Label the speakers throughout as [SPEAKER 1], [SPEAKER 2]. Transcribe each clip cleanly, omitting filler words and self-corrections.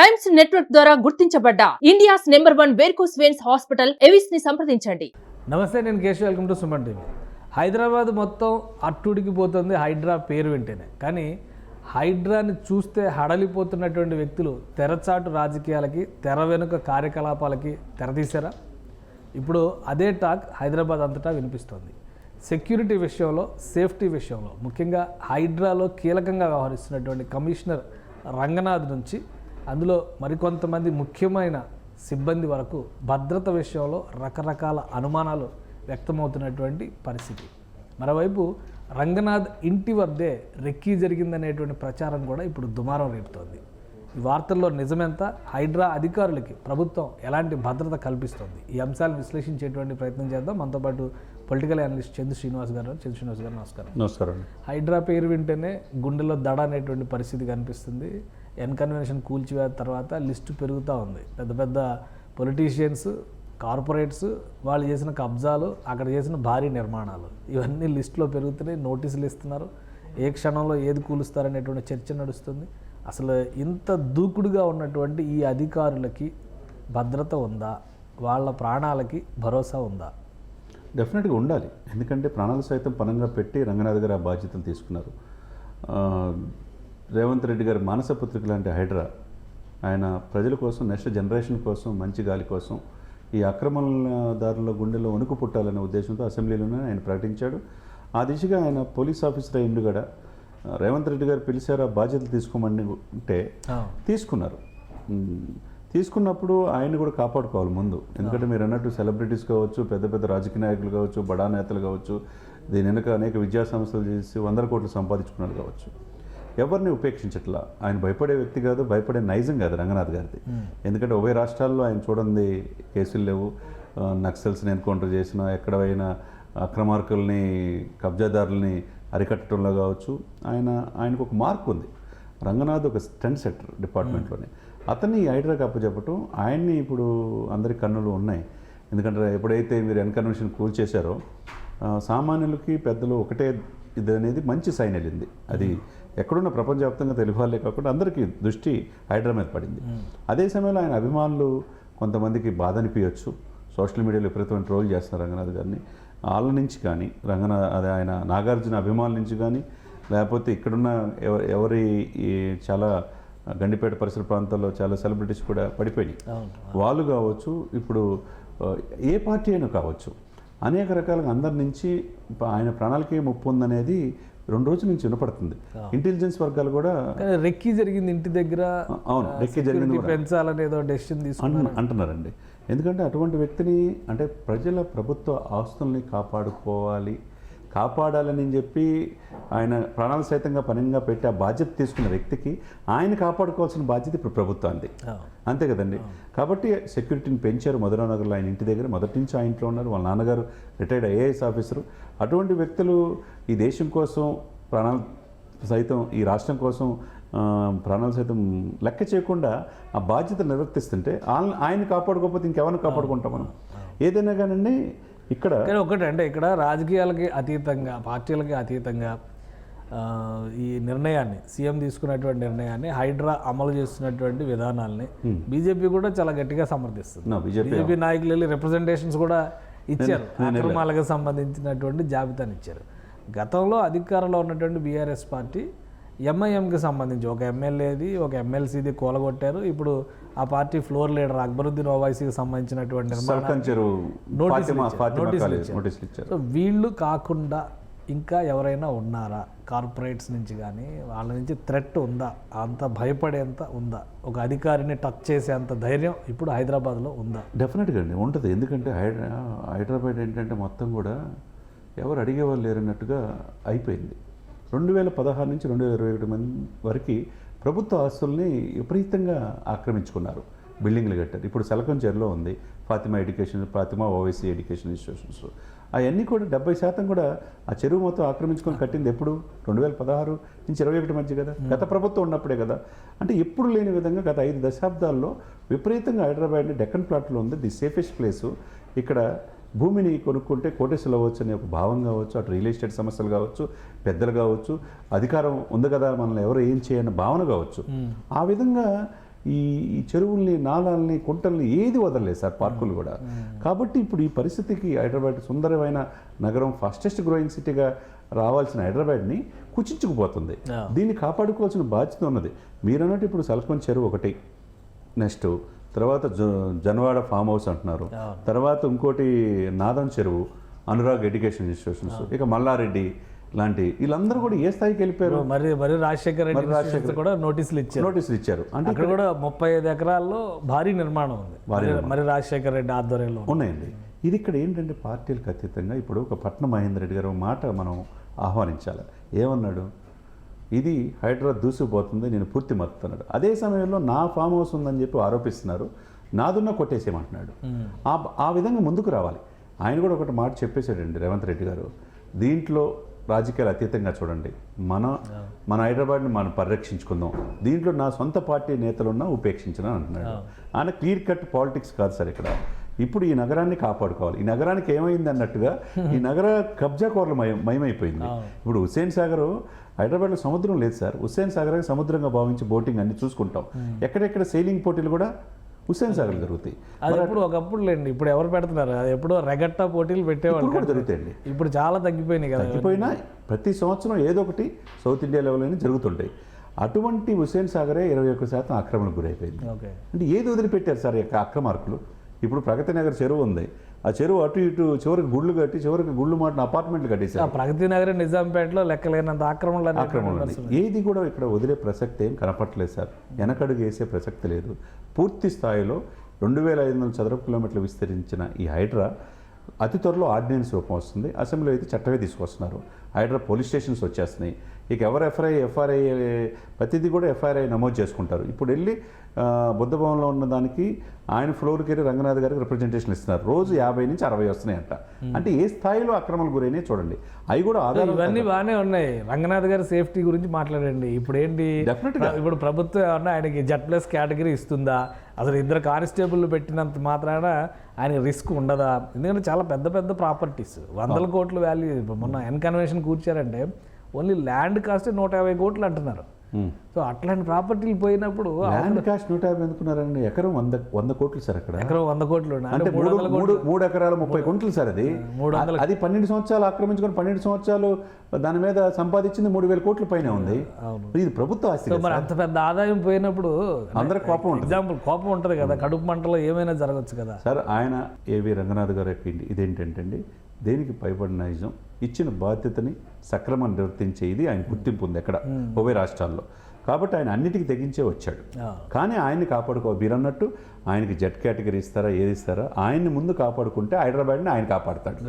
[SPEAKER 1] Times Network ద్వారా గుర్తించబడ్డ India's #1 varicose veins hospital Avis ని సంప్రదించండి.
[SPEAKER 2] నమస్తే, నేను Keshav. Welcome to Suman TV. Hyderabad మొత్తం అట్టుడికి పోతుంది హైడ్రా పేరు వింటేనే. కానీ హైడ్రాని చూస్తే హడలిపోతున్నటువంటి వ్యక్తులు తెరచాటు రాజకీయాలకి, తెర వెనుక కార్యకలాపాలకి తెరతీశారా? ఇప్పుడు అదే టాక్ హైదరాబాద్ అంతటా వినిపిస్తోంది. సెక్యూరిటీ విషయంలో, సేఫ్టీ విషయంలో, ముఖ్యంగా హైడ్రాలో కీలకంగా వ్యవహరిస్తున్నటువంటి కమిషనర్ రంగనాథ్ నుంచి అందులో మరికొంతమంది ముఖ్యమైన సిబ్బంది వరకు భద్రత విషయంలో రకరకాల అనుమానాలు వ్యక్తమవుతున్నటువంటి పరిస్థితి. మరోవైపు రంగనాథ్ ఇంటి వద్దే రెక్కీ జరిగిందనేటువంటి ప్రచారం కూడా ఇప్పుడు దుమారం రేపుతోంది. ఈ వార్తల్లో నిజమెంత? హైడ్రా అధికారులకి ప్రభుత్వం ఎలాంటి భద్రత కల్పిస్తోంది? ఈ అంశాలు విశ్లేషించేటువంటి ప్రయత్నం చేద్దాం. మనతో పాటు పొలిటికల్ అనలిస్ట్ చంద్ర శ్రీనివాస్ గారు. నమస్కారం.
[SPEAKER 3] నమస్కారం.
[SPEAKER 2] హైడ్రా పేరు వింటేనే గుండెల్లో దడ అనేటువంటి పరిస్థితి కనిపిస్తుంది. కన్వెన్షన్ కూల్చివేత తర్వాత లిస్టు పెరుగుతూ ఉంది. పెద్ద పెద్ద పొలిటీషియన్స్, కార్పొరేట్స్, వాళ్ళు చేసిన కబ్జాలు, అక్కడ చేసిన భారీ నిర్మాణాలు, ఇవన్నీ లిస్టులో పెరుగుతున్నాయి. నోటీసులు ఇస్తున్నారు. ఏ క్షణంలో ఏది కూలుస్తారనేటువంటి చర్చ నడుస్తుంది. అసలు ఇంత దూకుడుగా ఉన్నటువంటి ఈ అధికారులకి భద్రత ఉందా? వాళ్ళ ప్రాణాలకి భరోసా ఉందా?
[SPEAKER 3] డెఫినెట్గా ఉండాలి. ఎందుకంటే ప్రాణాలు సైతం పనంగా పెట్టి రంగనాథ్ గారు ఆ బాధ్యతలు తీసుకున్నారు. రేవంత్ రెడ్డి గారి మానసపుత్రిక లాంటి హైడ్రా ఆయన ప్రజల కోసం, నెక్స్ట్ జనరేషన్ కోసం, మంచి గాలి కోసం, ఈ అక్రమదారుల గుండెల్లో వణుకు పుట్టాలనే ఉద్దేశంతో అసెంబ్లీలోనే ఆయన ప్రకటించాడు. ఆ దిశగా ఆయన పోలీస్ ఆఫీసర్ అయ్యిండు కూడా. రేవంత్ రెడ్డి గారు పిలిచారు, ఆ బాధ్యతలు తీసుకోమని ఉంటే తీసుకున్నారు. తీసుకున్నప్పుడు ఆయన కూడా కాపాడుకోవాలి ముందు. ఎందుకంటే మీరు అన్నట్టు సెలబ్రిటీస్ కావచ్చు, పెద్ద పెద్ద రాజకీయ నాయకులు కావచ్చు, బడా నేతలు కావచ్చు, దీని వెనుక అనేక విద్యా సంస్థలు చేసి 100 కోట్లు సంపాదించుకున్నారు కావచ్చు. ఎవరిని ఉపేక్షించట్లా. ఆయన భయపడే వ్యక్తి కాదు, భయపడే నైజం కాదు రంగనాథ్ గారిది. ఎందుకంటే ఉభయ రాష్ట్రాల్లో ఆయన చూడండి కేసులు లేవు. నక్సల్స్ని ఎన్కౌంటర్ చేసిన, ఎక్కడ పోయినా అక్రమార్కుల్ని, కబ్జాదారుల్ని అరికట్టడంలో కావచ్చు, ఆయనకు ఒక మార్క్ ఉంది. రంగనాథ్ ఒక స్టంట్ సెక్టర్ డిపార్ట్మెంట్లోనే. అతన్ని హైడ్రాకి అప్పచెప్పటం, ఆయన్ని ఇప్పుడు అందరి కన్నులు ఉన్నాయి. ఎందుకంటే ఎప్పుడైతే మీరు కన్వెన్షన్ కూల్చేశారో సామాన్యులకి, పెద్దలు ఒకటే ఇది అనేది మంచి సైన్ వెళ్ళింది. అది ఎక్కడున్న ప్రపంచవ్యాప్తంగా తెలుగు వాళ్ళే కాకుండా అందరికీ దృష్టి హైడ్రా మీద పడింది. అదే సమయంలో ఆయన అభిమానులు కొంతమందికి బాధ అనిపించవచ్చు. సోషల్ మీడియాలో విపరీతమైన ట్రోల్ చేస్తున్నారు రంగనాథ్ గారిని. వాళ్ళ నుంచి కానీ, అదే ఆయన నాగార్జున అభిమానుల నుంచి కానీ, లేకపోతే ఇక్కడున్న ఎవరి చాలా గండిపేట పరిసర ప్రాంతాల్లో చాలా సెలబ్రిటీస్ కూడా పడిపోయినాయి. వాళ్ళు కావచ్చు, ఇప్పుడు ఏ పార్టీ అయినా కావచ్చు, అనేక రకాలుగా అందరి నుంచి ఆయన ప్రాణాలకే ముప్పు ఉందనేది 2 రోజుల నుంచి వినపడుతుంది. ఇంటెలిజెన్స్ వర్గాలు కూడా
[SPEAKER 2] రెక్కీ జరిగింది ఇంటి దగ్గర,
[SPEAKER 3] అవును రెక్కీ జరిగింది
[SPEAKER 2] పెంచాలని ఏదో డెసిషన్ తీసుకుని
[SPEAKER 3] అంటున్నారండి. ఎందుకంటే అటువంటి వ్యక్తిని, అంటే ప్రజల ప్రభుత్వ ఆస్తుల్ని కాపాడాలని చెప్పి ఆయన ప్రాణాలు సైతంగా పనంగా పెట్టి ఆ బాధ్యత తీసుకున్న వ్యక్తికి ఆయన కాపాడుకోవాల్సిన బాధ్యత ఇప్పుడు ప్రభుత్వానికి. అంతే కదండి. కాబట్టి సెక్యూరిటీని పెంచారు మధురానగర్లో. ఆయన ఇంటి దగ్గర మొదటి నుంచి ఆ ఇంట్లో ఉన్నారు. వాళ్ళ నాన్నగారు రిటైర్డ్ ఐఏఎస్ ఆఫీసరు. అటువంటి వ్యక్తులు ఈ దేశం కోసం ప్రాణాలు సైతం, ఈ రాష్ట్రం కోసం ప్రాణాలు సైతం లెక్క చేయకుండా ఆ బాధ్యత నిర్వర్తిస్తుంటే ఆయన కాపాడుకోకపోతే ఇంకెవరిని కాపాడుకుంటాం మనం? ఏదైనా కానండి. ఇక్కడ
[SPEAKER 2] ఒకటి అంటే, ఇక్కడ రాజకీయాలకి అతీతంగా, పార్టీలకి అతీతంగా ఈ నిర్ణయాన్ని, సీఎం తీసుకున్నటువంటి నిర్ణయాన్ని, హైడ్రా అమలు చేస్తున్నటువంటి విధానాల్ని బీజేపీ కూడా చాలా గట్టిగా సమర్థిస్తుంది. బీజేపీ నాయకులు వెళ్ళి రిప్రజెంటేషన్స్ కూడా ఇచ్చారు. అక్రమాలకు సంబంధించినటువంటి జాబితాను ఇచ్చారు. గతంలో అధికారంలో ఉన్నటువంటి బీఆర్ఎస్ పార్టీ ఎంఐఎంకి సంబంధించి ఒక ఎమ్మెల్యేది, ఒక ఎమ్మెల్సీది కూలగొట్టారు. ఇప్పుడు ఆ పార్టీ ఫ్లోర్ లీడర్ అక్బరుద్దీన్ ఓవైసీకి సంబంధించినటువంటి
[SPEAKER 3] నోటీసులు ఇచ్చారు.
[SPEAKER 2] సో వీళ్ళు కాకుండా ఇంకా ఎవరైనా ఉన్నారా? కార్పొరేట్స్ నుంచి కానీ వాళ్ళ నుంచి థ్రెట్ ఉందా? అంత భయపడేంత ఉందా? ఒక అధికారిని టచ్ చేసేంత ధైర్యం ఇప్పుడు హైదరాబాద్లో ఉందా?
[SPEAKER 3] డెఫినెట్గా అండి ఉంటుంది. ఎందుకంటే హైదరాబాద్ ఏంటంటే మొత్తం కూడా ఎవరు అడిగేవాళ్ళు లేరన్నట్టుగా అయిపోయింది. 2016 నుంచి 2021 వరకు ప్రభుత్వ ఆస్తుల్ని విపరీతంగా ఆక్రమించుకున్నారు. బిల్డింగ్లు కట్టారు. ఇప్పుడు సెలకంచేరులో ఉంది ఫాతిమా ఓవైసీ ఎడ్యుకేషన్ ఇన్స్టిట్యూషన్స్. అవన్నీ కూడా 70% కూడా ఆ చెరువు మొత్తం ఆక్రమించుకొని కట్టింది ఎప్పుడు? 2016 నుంచి 2021 మధ్య కదా, గత ప్రభుత్వం ఉన్నప్పుడే కదా. అంటే ఎప్పుడు లేని విధంగా గత 5 దశాబ్దాల్లో విపరీతంగా హైదరాబాద్ని డెక్కన్ ప్లాట్లో ఉంది. The safest place. ఇక్కడ భూమిని కొనుక్కుంటే కోటేశ్వరులు అవ్వచ్చు అనే ఒక భావం కావచ్చు, అటు రియల్ ఎస్టేట్ సమస్యలు కావచ్చు, పెద్దలు కావచ్చు, అధికారం ఉంది కదా మనల్ని ఎవరు ఏం చేయని భావన కావచ్చు. ఆ విధంగా ఈ చెరువుల్ని, నాళాలని, కుంటల్ని ఏది వదలలేదు సార్, పార్కులు కూడా. కాబట్టి ఇప్పుడు ఈ పరిస్థితికి హైదరాబాద్ సుందరమైన నగరం, ఫాస్టెస్ట్ గ్రోయింగ్ సిటీగా రావాల్సిన హైదరాబాద్ని కుచించుకుపోతుంది. దీన్ని కాపాడుకోవాల్సిన బాధ్యత ఉన్నది. మీరన్నట్టు ఇప్పుడు సల్కొండ చెరువు ఒకటి, నెక్స్ట్ తర్వాత జనవాడ ఫామ్ హౌస్ అంటున్నారు, తర్వాత ఇంకోటి నాదం చెరువు, అనురాగ్ ఎడ్యుకేషన్ ఇన్స్టిట్యూషన్స్, ఇక మల్లారెడ్డి లాంటి వీళ్ళందరూ కూడా ఏ స్థాయికి వెళ్ళిపోయారు.
[SPEAKER 2] మరి రాజశేఖర్ రెడ్డి కూడా నోటీసులు ఇచ్చారు. అంటే అక్కడ కూడా 35 ఎకరాల్లో భారీ నిర్మాణం ఉంది, మరి రాజశేఖర్ రెడ్డి ఆధ్వర్యంలో
[SPEAKER 3] ఉన్నాయండి. ఇది ఇక్కడ ఏంటంటే పార్టీలకు అతీతంగా ఇప్పుడు ఒక పట్నం మహేందర్ రెడ్డి గారు మాట మనం ఆహ్వానించాలి. ఏమన్నాడు, ఇది హైదరాబాద్ దూసుకుపోతుంది, నేను పూర్తి మద్దతున్నాడు. అదే సమయంలో నా ఫామ్ హౌస్ ఉందని చెప్పి ఆరోపిస్తున్నారు, నాదున్న కొట్టేసేయమంటున్నాడు. ఆ విధంగా ముందుకు రావాలి. ఆయన కూడా ఒకటి మాట చెప్పేశాడండి రేవంత్ రెడ్డి గారు, దీంట్లో రాజకీయాలు అతీతంగా చూడండి, మన హైదరాబాద్ని మనం పరిరక్షించుకుందాం, దీంట్లో నా సొంత పార్టీ నేతలున్నా ఉపేక్షించిన అంటున్నాడు. ఆయన క్లియర్ కట్ పాలిటిక్స్ కాదు సార్ ఇక్కడ. ఇప్పుడు ఈ నగరాన్ని కాపాడుకోవాలి. ఈ నగరానికి ఏమైంది అన్నట్టుగా ఈ నగర కబ్జా కోరలు మయమైపోయింది. ఇప్పుడు హుస్సేన్ సాగర్, హైదరాబాద్లో సముద్రం లేదు సార్, హుస్సేన్ సాగర్ సముద్రంగా భావించి బోటింగ్ అన్ని చూసుకుంటాం. ఎక్కడెక్కడ సెయిలింగ్ పోటీలు కూడా హుస్సేన్ సాగర్ జరుగుతాయి.
[SPEAKER 2] అది ఇప్పుడు ఒకప్పుడు లేండి, ఇప్పుడు ఎవరు పెడుతున్నారు? అది ఎప్పుడో రెగట్టా పోటీలు పెట్టేవాళ్ళు
[SPEAKER 3] కూడా జరుగుతాయండి.
[SPEAKER 2] ఇప్పుడు చాలా తగ్గిపోయినాయి కదా.
[SPEAKER 3] తగ్గిపోయినా ప్రతి సంవత్సరం ఏదో ఒకటి సౌత్ ఇండియా లెవెల్లోనే జరుగుతుంటాయి. అటువంటి హుస్సేన్ సాగరే 21% ఆక్రమణకు గురైపోయింది. అంటే ఏది వదిలిపెట్టారు సార్ యొక్క అక్రమార్కులు? ఇప్పుడు ప్రగతి నగర్ చెరువు ఉంది, ఆ చెరువు అటు ఇటు చివరికి గుళ్ళు కట్టి, చివరికి గుళ్ళు మాటిన అపార్ట్మెంట్లు కట్టేశారు.
[SPEAKER 2] ప్రగతి నగర్, నిజాంపేటలో లెక్కలేనంత ఆక్రమణలు.
[SPEAKER 3] ఏది కూడా ఇక్కడ వదిలే ప్రసక్తి ఏం కనపట్లేదు సార్, వెనకడుగు వేసే ప్రసక్తి లేదు. పూర్తి స్థాయిలో 2500 చదరపు కిలోమీటర్లు విస్తరించిన ఈ హైడ్రా అతి త్వరలో ఆర్డినెన్స్ రూపం వస్తుంది. అసెంబ్లీలో అయితే చట్టమే తీసుకొస్తున్నారు. హైడ్రా పోలీస్ స్టేషన్స్ వచ్చేస్తున్నాయి. ఇక ఎవరు ఎఫ్ఐఆర్ ప్రతిదీ కూడా ఎఫ్ఐఆర్ నమోదు చేసుకుంటారు. ఇప్పుడు వెళ్ళి బుద్ధభవన్లో ఉన్న దానికి ఆయన ఫ్లోర్కి వెళ్ళి రంగనాథ్ గారికి రిప్రజెంటేషన్ ఇస్తున్నారు. రోజు 50 నుంచి 60 వస్తున్నాయంట. అంటే ఏ స్థాయిలో అక్రమాలు గురైనాయి చూడండి. అవి కూడా ఆధారం.
[SPEAKER 2] ఇవన్నీ బాగానే ఉన్నాయి. రంగనాథ్ గారి సేఫ్టీ గురించి మాట్లాడండి. ఇప్పుడు ఏంటి, ఇప్పుడు ప్రభుత్వం ఏమన్నా ఆయనకి Z+ కేటగిరీ ఇస్తుందా? అసలు 2 కానిస్టేబుల్ పెట్టినంత మాత్రాన ఆయన రిస్క్ ఉండదా? ఎందుకంటే చాలా పెద్ద పెద్ద ప్రాపర్టీస్, 100 కోట్ల వాల్యూ. ఇప్పుడు మొన్న కన్వెన్షన్ కూర్చారంటే ఓన్లీ ల్యాండ్ కాస్ట్ 150 కోట్లు అంటున్నారు. సో అట్లాంటి ప్రాపర్టీలు పోయినప్పుడు
[SPEAKER 3] ల్యాండ్ కాస్ట్ 150 ఎందుకున్నారండి? ఎకరం 100 కోట్లు సార్. అక్కడ
[SPEAKER 2] ఎకరం 100 కోట్లు
[SPEAKER 3] అంటే 3 ఎకరాలు 30 కోట్లు సార్. అది 12 సంవత్సరాలు ఆక్రమించుకొని 12 సంవత్సరాలు దాని మీద సంపాదించింది 3000 కోట్ల పైన ఉంది. ఇది ప్రభుత్వ ఆస్తి.
[SPEAKER 2] మరి అంత పెద్ద ఆదాయం పోయినప్పుడు
[SPEAKER 3] అందరికి కోపం ఉంటుంది.
[SPEAKER 2] ఎగ్జాంపుల్ కోపం ఉంటుంది కదా, కడుపు మంటలో ఏమైనా జరగచ్చు కదా
[SPEAKER 3] సార్. ఆయన ఏవి రంగనాథ్ గారు ఇదేంటంటే అండి, దేనికి భయపడిన నైజం, ఇచ్చిన బాధ్యతని సక్రమంగా నిర్వర్తించే ఇది ఆయన గుర్తింపు ఉంది ఎక్కడ ఉభయ రాష్ట్రాల్లో. కాబట్టి ఆయన అన్నిటికీ తెగించే వచ్చాడు. కానీ ఆయన్ని మీరు అన్నట్టు ఆయనకి Z కేటగిరీ ఇస్తారా, ఏది ఇస్తారా? ఆయన్ని ముందు కాపాడుకుంటే హైదరాబాద్ని ఆయన కాపాడుతాడు.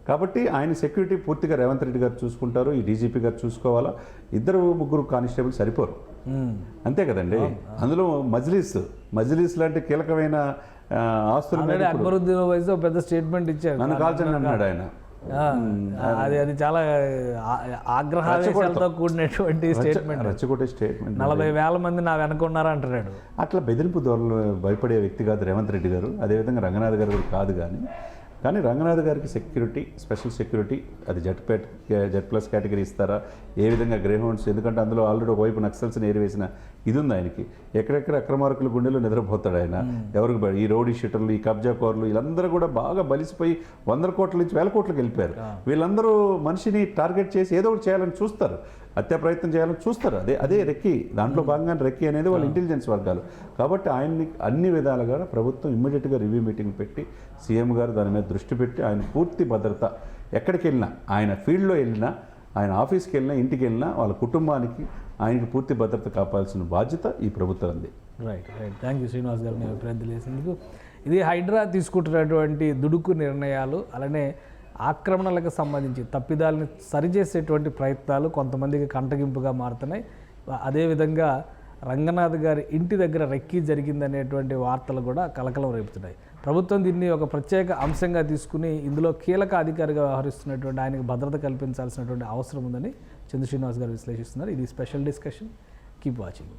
[SPEAKER 3] కాబట్టి ఆయన సెక్యూరిటీ పూర్తిగా రేవంత్ రెడ్డి గారు చూసుకుంటారు, ఈ డీజీపీ గారు చూసుకోవాలా. 2-3 కానిస్టేబుల్ సరిపోరు, అంతే కదండి. అందులో మజ్లిస్ లాంటి కీలకమైన ఆస్తులు
[SPEAKER 2] అక్బరుద్దీన్ ఓవైసీ పెద్ద స్టేట్మెంట్ ఇచ్చారు,
[SPEAKER 3] నన్ను కాల్చండి అన్నాడు ఆయన.
[SPEAKER 2] అది చాలా ఆగ్రహాలతో కూడినటువంటి స్టేట్మెంట్,
[SPEAKER 3] రెచ్చగొట్టే స్టేట్మెంట్.
[SPEAKER 2] 40,000 మంది నా వెనకున్నారా అంటున్నాడు.
[SPEAKER 3] అట్లా బెదిరింపు ధోరణిలో భయపడే వ్యక్తి కాదు రేవంత్ రెడ్డి గారు. అదేవిధంగా రంగనాథ్ గారు కూడా కాదు. కానీ రంగనాథ్ గారికి సెక్యూరిటీ, స్పెషల్ సెక్యూరిటీ, అది Z+ కేటగిరీ ఇస్తారా, ఏ విధంగా గ్రేహౌండ్స్, ఎందుకంటే అందులో ఆల్రెడీ ఒకవైపు నక్సల్స్ని ఏరివేసిన ఇది ఉంది ఆయనకి. ఎక్కడెక్కడ అక్రమార్కుల గుండెలో నిద్రపోతాడు ఆయన. ఎవరికి ఈ రౌడీ షీటర్లు, ఈ కబ్జా కోర్లు, వీళ్ళందరూ కూడా బాగా బలిసిపోయి 100 కోట్ల నుంచి 1000 కోట్లకు వెళ్ళిపోయారు. వీళ్ళందరూ మనిషిని టార్గెట్ చేసి ఏదో ఒకటి చేయాలని చూస్తారు, హత్య ప్రయత్నం చేయాలని చూస్తారు. అదే రెక్కి, దాంట్లో భాగంగా రెక్కి అనేది వాళ్ళ ఇంటెలిజెన్స్ వర్గాలు. కాబట్టి ఆయన్ని అన్ని విధాలుగా ప్రభుత్వం ఇమ్మీడియట్గా రివ్యూ మీటింగ్ పెట్టి సీఎం గారు దాని మీద దృష్టి పెట్టి ఆయన పూర్తి భద్రత, ఎక్కడికి వెళ్ళినా, ఆయన ఫీల్డ్లో వెళ్ళినా, ఆయన ఆఫీస్కి వెళ్ళినా, ఇంటికి వెళ్ళినా వాళ్ళ కుటుంబానికి ఆయనకి పూర్తి భద్రత కాపాల్సిన బాధ్యత ఈ ప్రభుత్వం ఉంది.
[SPEAKER 2] రైట్. థ్యాంక్ యూ శ్రీనివాస్ గారు, మీ అభిప్రాయం తెలియజేసేందుకు. ఇది హైడ్రా తీసుకుంటున్నటువంటి దుడుకు నిర్ణయాలు, అలానే ఆక్రమణలకు సంబంధించి తప్పిదాలని సరిచేసేటువంటి ప్రయత్నాలు కొంతమందికి కంటగింపుగా మారుతున్నాయి. అదేవిధంగా రంగనాథ్ గారి ఇంటి దగ్గర రెక్కీ జరిగిందనేటువంటి వార్తలు కూడా కలకలం రేపుతున్నాయి. ప్రభుత్వం దీన్ని ఒక ప్రత్యేక అంశంగా తీసుకుని ఇందులో కీలక అధికారిగా వ్యవహరిస్తున్నటువంటి ఆయనకు భద్రత కల్పించాల్సినటువంటి అవసరం ఉందని చంద్ర శ్రీనివాస్ గారు విశ్లేషిస్తున్నారు. ఇది స్పెషల్ డిస్కషన్. Keep watching.